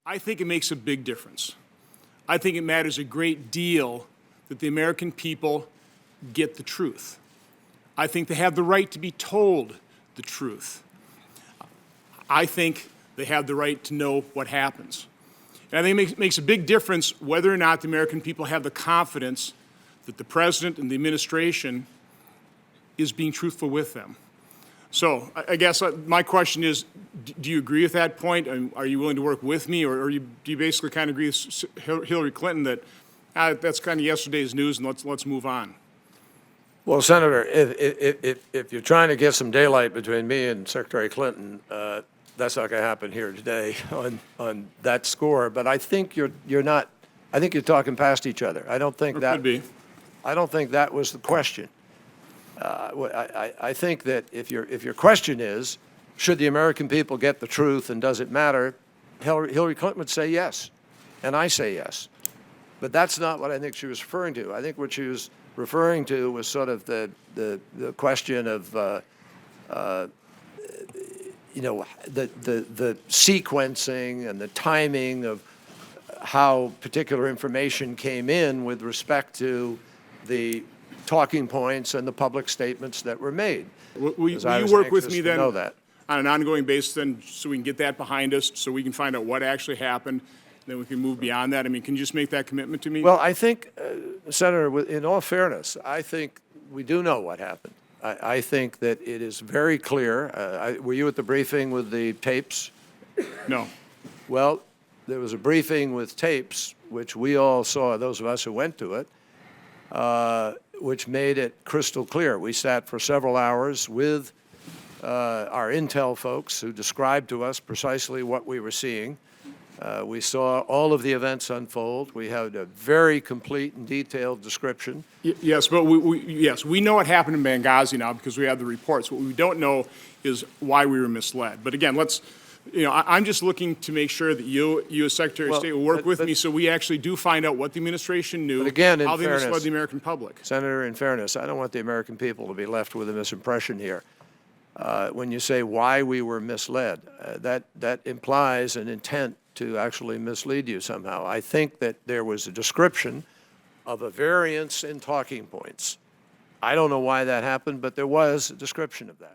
I think it makes a big difference. I think it matters a great deal that the American people get the truth. I think they have the right to be told the truth. I think they have the right to know what happens. And I think it makes a big difference whether or not the American people have the confidence that the President and the administration is being truthful with them. So I guess my question is, do you agree with that point? Are you willing to work with me, or do you basically kind of agree with Hillary Clinton that that's kind of yesterday's news and let's move on? Well, Senator, if you're trying to get some daylight between me and Secretary Clinton, that's not going to happen here today on that score. But I think you're not. I think you're talking past each other. I don't think that. Could be. I don't think that was the question. I think that if your question is, should the American people get the truth and does it matter, Hillary Clinton would say yes, and I say yes. But that's not what I think she was referring to. I think what she was referring to was sort of the question of you know, the sequencing and the timing of how particular information came in with respect to the talking points and the public statements that were made. Will you work with me then on an ongoing basis then, so we can get that behind us, so we can find out what actually happened, and then we can move beyond that? I mean, can you just make that commitment to me? Well, I think, Senator, in all fairness, I think we do know what happened. I think that it is very clear. Were you at the briefing with the tapes? No. Well, there was a briefing with tapes, which we all saw, those of us who went to it, which made it crystal clear. We sat for several hours with our intel folks who described to us precisely what we were seeing. We saw all of the events unfold. We had a very complete and detailed description. Yes, but we know what happened in Benghazi now because we have the reports. What we don't know is why we were misled. But again, I'm just looking to make sure that you as Secretary of State will work with me so we actually do find out what the administration knew, again, how they misled the American public. Senator, in fairness, I don't want the American people to be left with a misimpression here. When you say why we were misled, that implies an intent to actually mislead you somehow. I think that there was a description of a variance in talking points. I don't know why that happened, but there was a description of that.